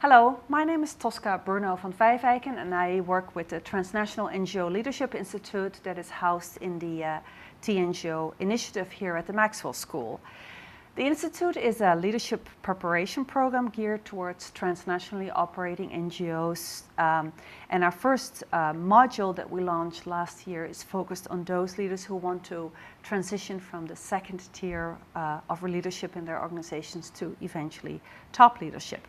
Hello, my name is Tosca Bruno van Vijwijken and I work with the Transnational NGO Leadership Institute that is housed in the TNGO initiative here at the Maxwell School. The Institute is a leadership preparation program geared towards transnationally operating NGOs. And our first module that we launched last year is focused on those leaders who want to transition from the second tier of leadership in their organizations to eventually top leadership.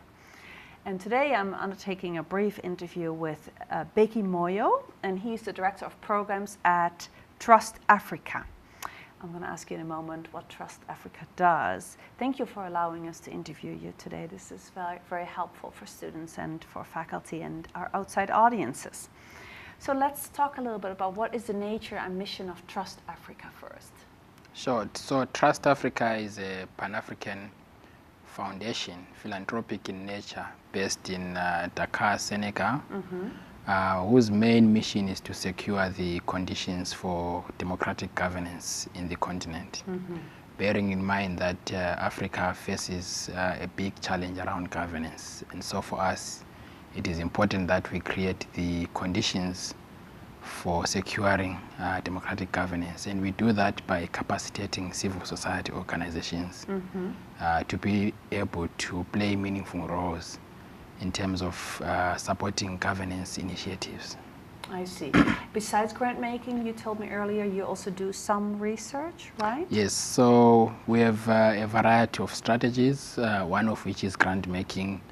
And today I'm undertaking a brief interview with Bhekinkosi Moyo, and he's the Director of Programs at Trust Africa. I'm going to ask you in a moment what Trust Africa does. Thank you for allowing us to interview you today. This is very, very helpful for students and for faculty and our outside audiences. So let's talk a little bit about what is the nature and mission of Trust Africa first. Sure. So Trust Africa is a Pan-African foundation, philanthropic in nature, based in Dakar, Senegal, whose main mission is to secure the conditions for democratic governance in the continent, bearing in mind that Africa faces a big challenge around governance. And so for us, it is important that we create the conditions for securing democratic governance, and we do that by capacitating civil society organizations to be able to play meaningful roles in terms of supporting governance initiatives. I see. Besides grant making, you told me earlier you also do some research, right? Yes, so we have a variety of strategies, one of which is grant making.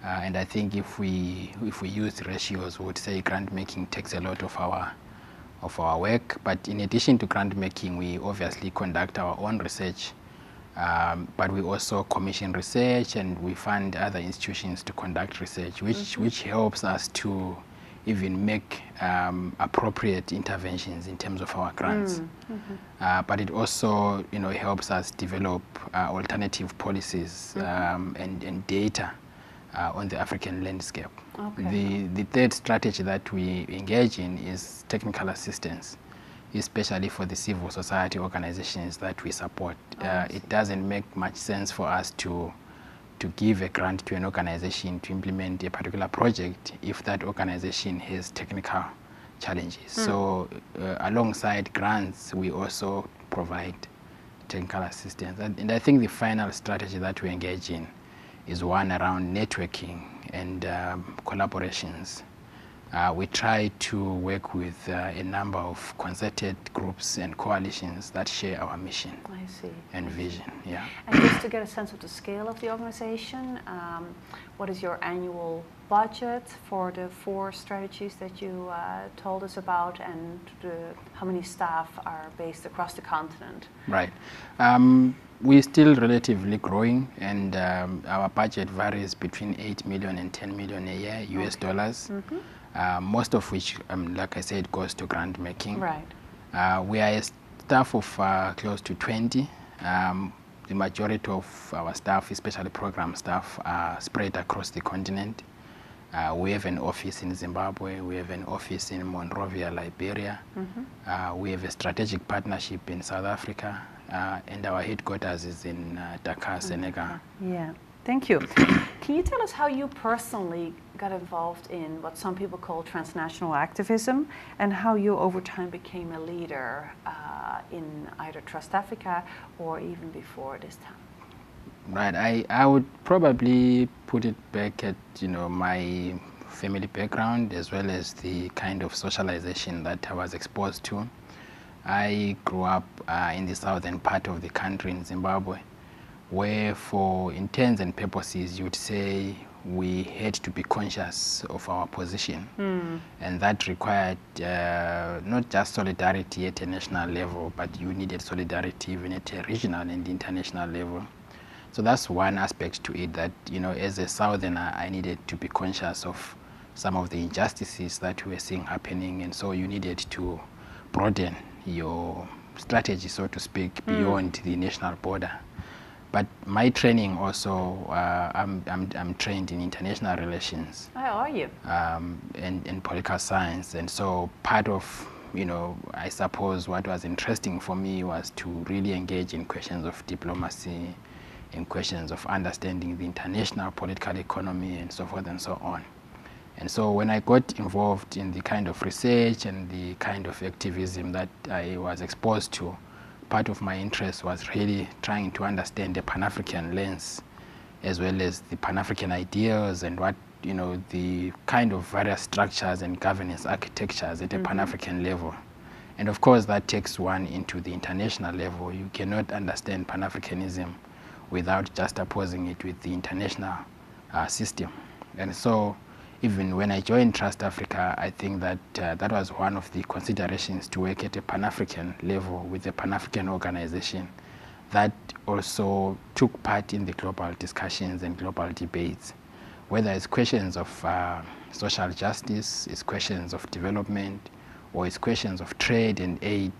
And I think if we use ratios, we would say grant making takes a lot of our work. But in addition to grant making, we obviously conduct our own research, but we also commission research, and we fund other institutions to conduct research, which helps us to even make appropriate interventions in terms of our grants. But it also, helps us develop alternative policies and data on the African landscape. Okay. The third strategy that we engage in is technical assistance, especially for the civil society organizations that we support. It doesn't make much sense for us to give a grant to an organization to implement a particular project if that organization has technical challenges. So alongside grants, we also provide technical assistance. And I think the final strategy that we engage in is one around networking and collaborations. We try to work with a number of concerted groups and coalitions that share our mission and vision. Yeah. And just to get a sense of the scale of the organization, what is your annual budget for the 4 strategies that you told us about, and how many staff are based across the continent? Right. We're still relatively growing, and our budget varies between 8 million and 10 million a year, US dollars, most of which, like I said, goes to grant making. Right. We are a staff of close to 20. The majority of our staff, especially program staff, are spread across the continent. We have an office in Zimbabwe, we have an office in Monrovia, Liberia. We have a strategic partnership in South Africa, and our headquarters is in Dakar, Senegal. Yeah, thank you. Can you tell us how you personally got involved in what some people call transnational activism, and how you over time became a leader in either Trust Africa or even before this time? Right, I would probably put it back at my family background, as well as the kind of socialization that I was exposed to. I grew up in the southern part of the country in Zimbabwe, where for intents and purposes you would say we had to be conscious of our position, and that required not just solidarity at a national level, but you needed solidarity even at a regional and international level. So that's one aspect to it, that as a southerner, I needed to be conscious of some of the injustices that we were seeing happening, and so you needed to broaden your strategy, so to speak, beyond the national border. But my training also, I'm trained in international relations. How are you? And political science, and so part of I suppose what was interesting for me was to really engage in questions of diplomacy in questions of understanding the international political economy and so forth and so on. And so when I got involved in the kind of research and the kind of activism that I was exposed to, part of my interest was really trying to understand the Pan-African lens, as well as the Pan-African ideals and what, the kind of various structures and governance architectures at a Pan-African level. And of course, that takes one into the international level. You cannot understand Pan-Africanism without just opposing it with the international system. And so even when I joined Trust Africa, I think that that was one of the considerations to work at a Pan-African level with a Pan-African organization that also took part in the global discussions and global debates, whether it's questions of social justice, it's questions of development, or it's questions of trade and aid.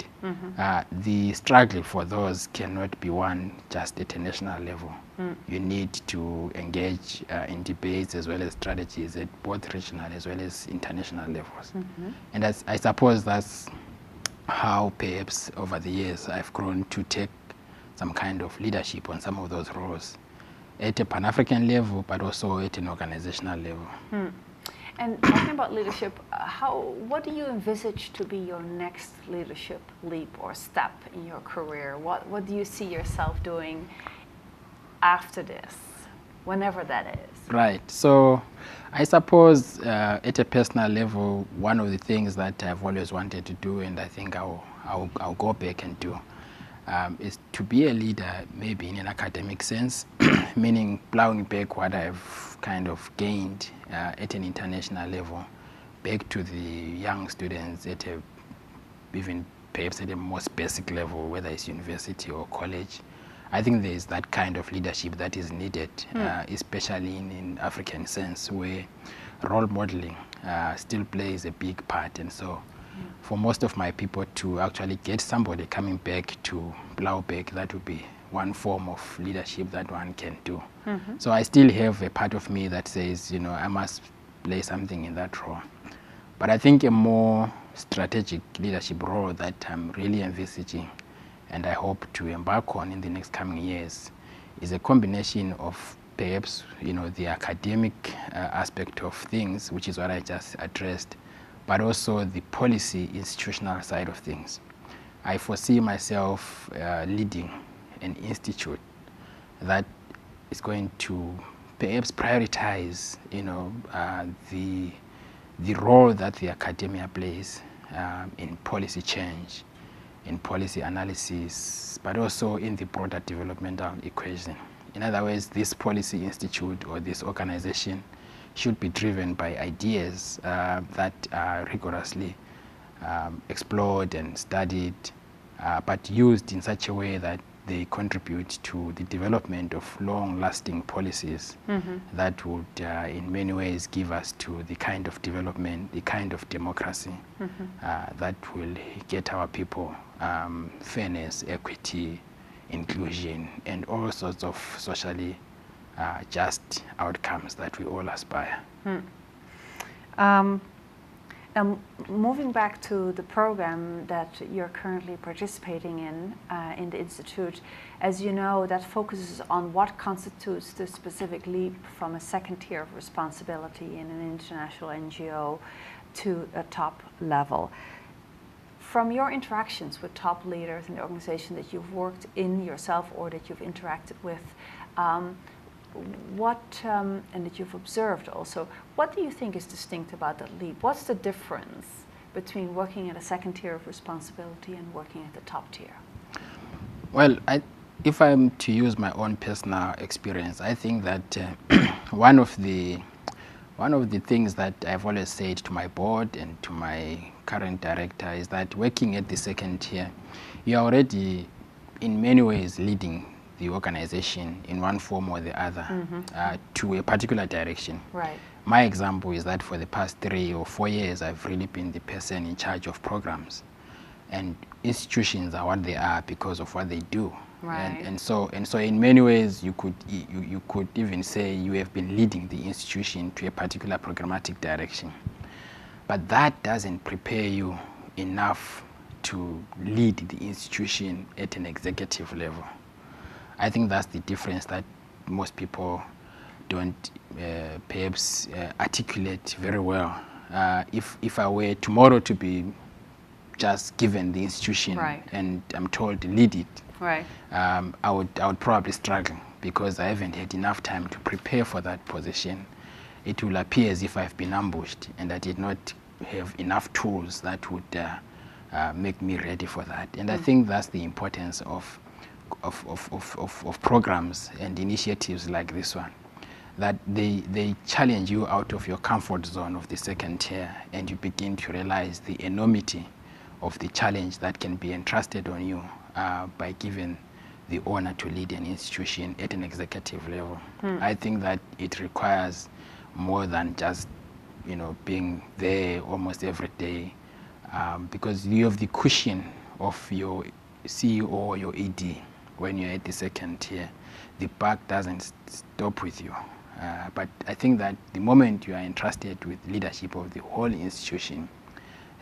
The struggle for those cannot be won just at a national level. You need to engage in debates as well as strategies at both regional as well as international levels. And I suppose that's how perhaps over the years I've grown to take some kind of leadership on some of those roles at a Pan-African level, but also at an organizational level. And talking about leadership, what do you envisage to be your next leadership leap or step in your career? What do you see yourself doing after this, whenever that is? Right. So I suppose at a personal level, one of the things that I've always wanted to do, and I think I'll go back and do, is to be a leader, maybe in an academic sense, meaning plowing back what I've kind of gained at an international level, back to the young students at even perhaps at a most basic level, whether it's university or college. I think there is that kind of leadership that is needed, especially in African sense, where role modeling still plays a big part. And so for most of my people to actually get somebody coming back to plow back, that would be one form of leadership that one can do. So I still have a part of me that says, I must play something in that role. But I think a more strategic leadership role that I'm really envisaging and I hope to embark on in the next coming years is a combination of perhaps, the academic aspect of things, which is what I just addressed, but also the policy institutional side of things. I foresee myself leading an institute that is going to perhaps prioritize, the role that the academia plays in policy change, in policy analysis, but also in the broader developmental equation. In other words, this policy institute or this organization should be driven by ideas that are rigorously explored and studied, but used in such a way that they contribute to the development of long-lasting policies that would in many ways give us to the kind of development, the kind of democracy that will get our people fairness, equity, inclusion, and all sorts of socially just outcomes that we all aspire. Moving back to the program that you're currently participating in the Institute, as you know, that focuses on what constitutes the specific leap from a second tier of responsibility in an international NGO to a top level. From your interactions with top leaders in the organization that you've worked in yourself or that you've interacted with, and that you've observed also, what do you think is distinct about that leap? What's the difference between working at a second tier of responsibility and working at the top tier? Well, if I'm to use my own personal experience, I think that one of the things that I've always said to my board and to my current director is that working at the second tier, you're already in many ways leading the organization in one form or the other to a particular direction. Right. My example is that for the past 3 or 4 years, I've really been the person in charge of programs. And institutions are what they are because of what they do. Right. And so in many ways, you could even say you have been leading the institution to a particular programmatic direction. But that doesn't prepare you enough to lead the institution at an executive level. I think that's the difference that most people don't perhaps articulate very well. If I were tomorrow to be just given the institution and I'm told to lead it, I would probably struggle because I haven't had enough time to prepare for that position. It will appear as if I've been ambushed and I did not have enough tools that would make me ready for that. And I think that's the importance of programs and initiatives like this one, that they challenge you out of your comfort zone of the second tier, and you begin to realize the enormity of the challenge that can be entrusted on you by given the honor to lead an institution at an executive level. I think that it requires more than just, you know, being there almost every day, because you have the cushion of your CEO or your AD when you're at the second tier. The buck doesn't stop with you. But I think that the moment you are entrusted with leadership of the whole institution,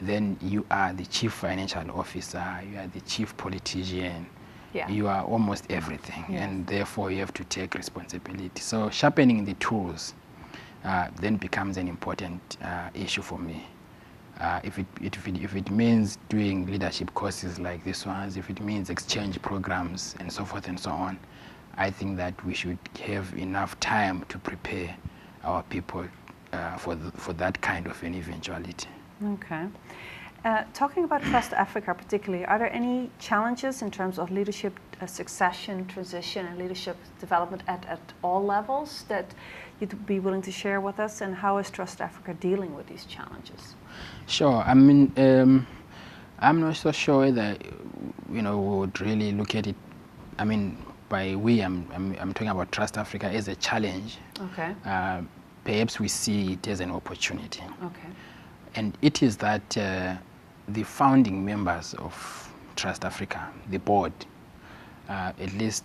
then you are the chief financial officer, you are the chief politician, you are almost everything, and therefore you have to take responsibility. So sharpening the tools then becomes an important issue for me. If it means doing leadership courses like this ones, if it means exchange programs and so forth and so on, I think that we should have enough time to prepare our people for that kind of an eventuality. Okay. Talking about Trust Africa particularly, are there any challenges in terms of leadership succession, transition, and leadership development at all levels that you'd be willing to share with us? And how is Trust Africa dealing with these challenges? Sure. I mean, I'm not so sure whether, you know, we would really look at it. I mean, by we, I'm talking about Trust Africa as a challenge. Okay. Perhaps we see it as an opportunity. Okay. And it is that the founding members of Trust Africa, the board, at least,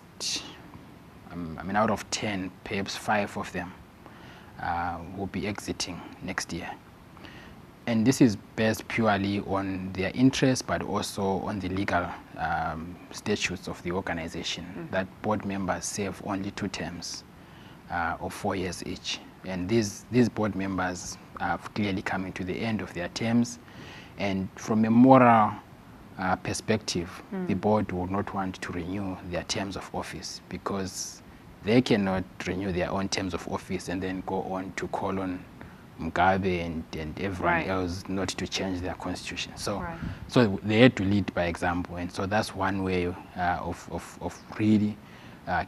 I mean, out of 10, perhaps 5 of them will be exiting next year. And this is based purely on their interest, but also on the legal statutes of the organization, that board members serve only 2 terms of 4 years each. And these board members have clearly coming to the end of their terms. And from a moral perspective, the board would not want to renew their terms of office, because they cannot renew their own terms of office and then go on to call on Mugabe and everyone else not to change their constitution. So, so they had to lead by example. And so that's one way of really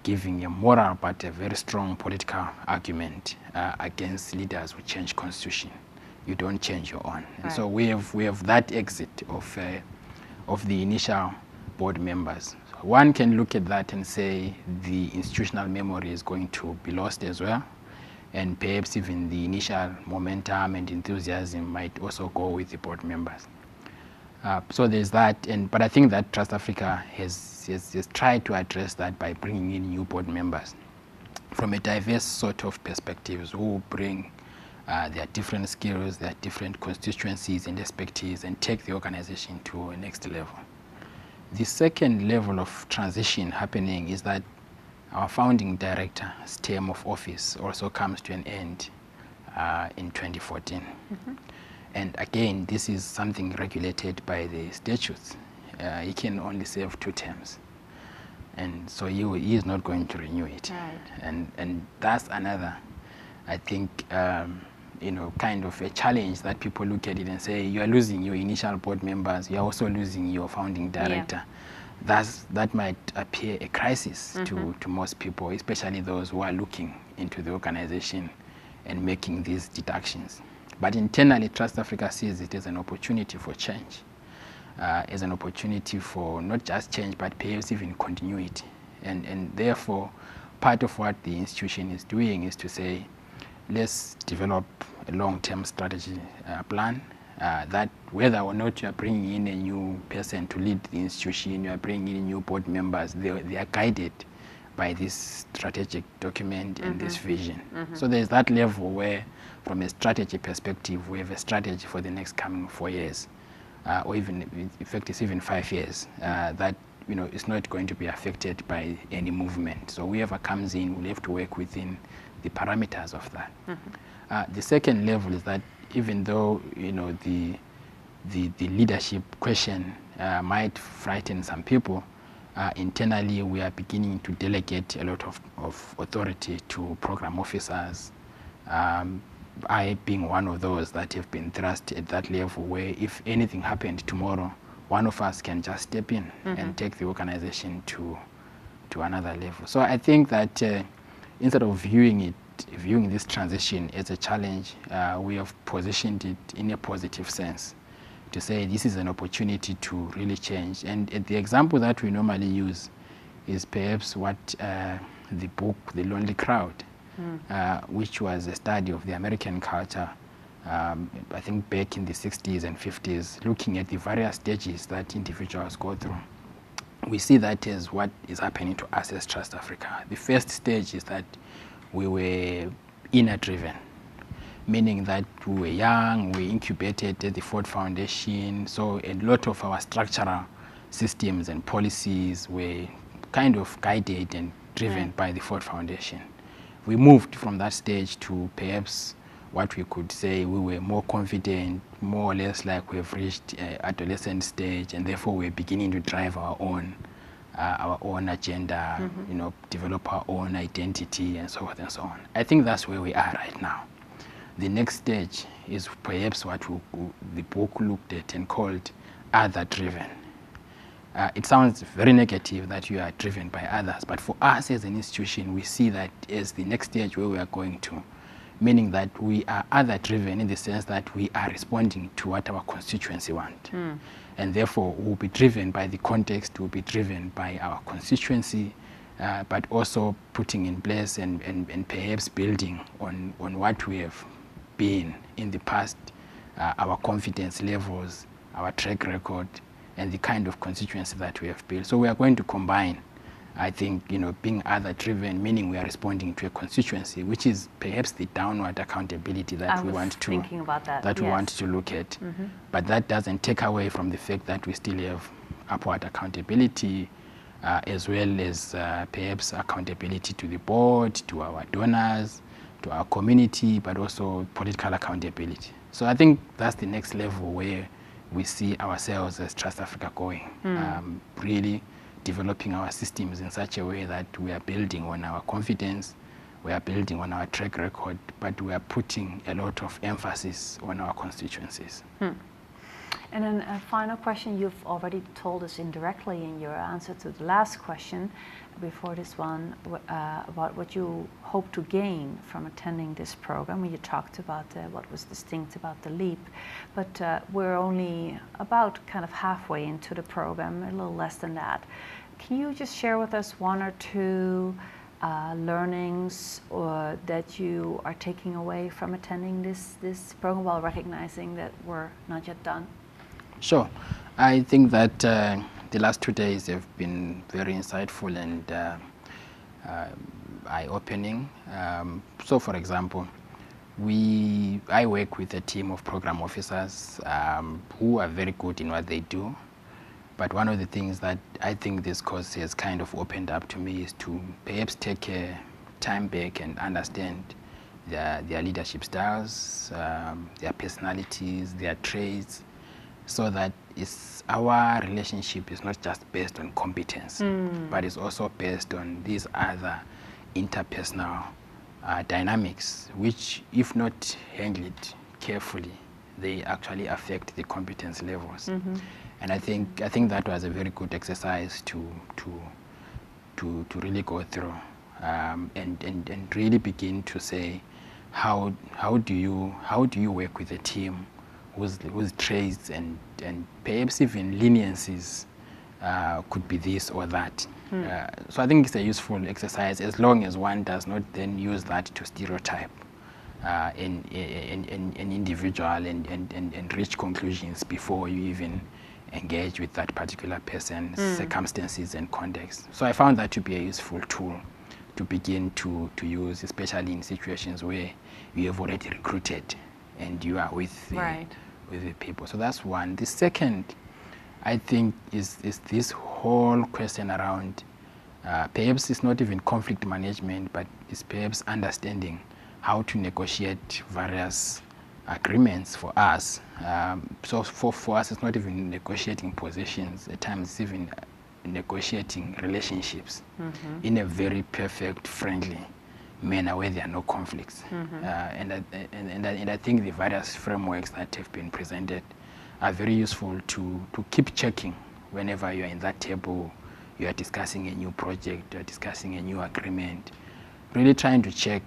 giving a moral but a very strong political argument against leaders who change constitution. You don't change your own. And so we have that exit of the initial board members. So one can look at that and say the institutional memory is going to be lost as well, and perhaps even the initial momentum and enthusiasm might also go with the board members. So there's that, but I think that Trust Africa has tried to address that by bringing in new board members from a diverse sort of perspectives who bring their different skills, their different constituencies and expertise, and take the organization to a next level. The second level of transition happening is that our founding director's term of office also comes to an end in 2014. And again, this is something regulated by the statutes. He can only serve 2 terms. And so he is not going to renew it. And that's another, I think, you know, kind of a challenge that people look at it and say, you are losing your initial board members, you are also losing your founding director. That might appear a crisis to most people, especially those who are looking into the organization and making these deductions. But internally, Trust Africa sees it as an opportunity for change, as an opportunity for not just change, but perhaps even continuity. And therefore, part of what the institution is doing is to say, let's develop a long-term strategy plan that whether or not you are bringing in a new person to lead the institution, you are bringing in new board members, they are guided by this strategic document and this vision. So there's that level where, from a strategy perspective, we have a strategy for the next coming 4 years, or even, in fact, it's even 5 years, that is not going to be affected by any movement. So whoever comes in will have to work within the parameters of that. The second level is that even though the leadership question might frighten some people, internally we are beginning to delegate a lot of authority to program officers. I being one of those that have been thrust at that level where if anything happened tomorrow, one of us can just step in and take the organization to another level. So I think that instead of viewing this transition as a challenge, we have positioned it in a positive sense to say this is an opportunity to really change. And the example that we normally use is perhaps what the book The Lonely Crowd, which was a study of the American culture, I think back in the 60s and 50s, looking at the various stages that individuals go through. We see that as what is happening to us as Trust Africa. The first stage is that we were inner-driven, meaning that we were young, we incubated at the Ford Foundation, so a lot of our structural systems and policies were kind of guided and driven by the Ford Foundation. We moved from that stage to perhaps what we could say we were more confident, more or less like we've reached adolescent stage, and therefore we're beginning to drive our own agenda, develop our own identity, and so forth and so on. I think that's where we are right now. The next stage is perhaps what the book looked at and called other-driven. It sounds very negative that you are driven by others, but for us as an institution, we see that as the next stage where we are going to, meaning that we are other-driven in the sense that we are responding to what our constituency want. And therefore, we'll be driven by the context, we'll be driven by our constituency, but also putting in place and perhaps building on what we have been in the past, our confidence levels, our track record, and the kind of constituency that we have built. So we are going to combine, I think, being other-driven, meaning we are responding to a constituency, which is perhaps the downward accountability that we want to we want to look at. But that doesn't take away from the fact that we still have upward accountability, as well as perhaps accountability to the board, to our donors, to our community, but also political accountability. So I think that's the next level where we see ourselves as Trust Africa going, really developing our systems in such a way that we are building on our confidence, we are building on our track record, but we are putting a lot of emphasis on our constituencies. And then a final question, you've already told us indirectly in your answer to the last question before this one about what you hope to gain from attending this program. You talked about what was distinct about the LEAP, but we're only about kind of halfway into the program, a little less than that. Can you just share with us one or two learnings that you are taking away from attending this program, while recognizing that we're not yet done? Sure. I think that the last 2 days have been very insightful and eye-opening. So, for example, I work with a team of program officers who are very good in what they do. But one of the things that I think this course has kind of opened up to me is to perhaps take a time back and understand their leadership styles, their personalities, their traits, so that our relationship is not just based on competence, but it's also based on these other interpersonal dynamics, which, if not handled carefully, they actually affect the competence levels. And I think that was a very good exercise to really go through and really begin to say, how do you work with a team whose traits and perhaps even leniencies could be this or that. So I think it's a useful exercise, as long as one does not then use that to stereotype an individual and reach conclusions before you even engage with that particular person's circumstances and context. So I found that to be a useful tool to begin to use, especially in situations where you have already recruited and you are with the people. So that's one. The second, I think, is this whole question around perhaps it's not even conflict management, but it's perhaps understanding how to negotiate various agreements for us. So for us, it's not even negotiating positions. At times, it's even negotiating relationships in a very perfect, friendly manner where there are no conflicts. And I think the various frameworks that have been presented are very useful to keep checking whenever you are in that table, you are discussing a new project, you are discussing a new agreement, really trying to check,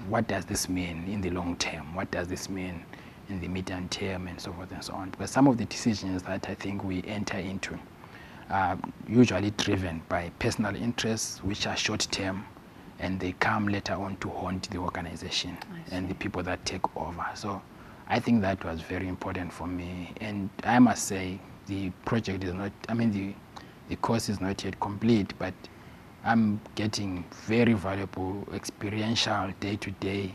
what does this mean in the long term? What does this mean in the medium term, and so forth and so on? Because some of the decisions that I think we enter into are usually driven by personal interests, which are short term, and they come later on to haunt the organization and the people that take over. So I think that was very important for me. And I must say, the project is not, the course is not yet complete, but I'm getting very valuable experiential day-to-day,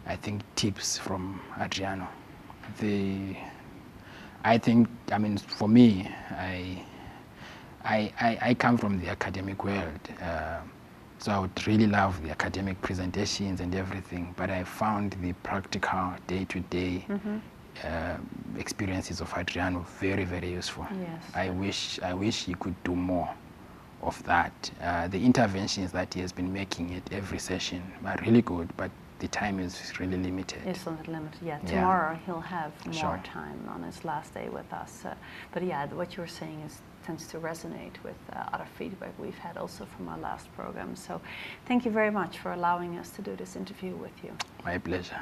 I think, tips from Adriano. For me, I come from the academic world, so I would really love the academic presentations and everything, but I found the practical day-to-day experiences of Adriano very, very useful. Yes. I wish he could do more of that. The interventions that he has been making at every session are really good, but the time is really limited. It's a little limited, yeah. Tomorrow he'll have more time on his last day with us. But yeah, what you're saying tends to resonate with other feedback we've had also from our last program. So thank you very much for allowing us to do this interview with you. My pleasure.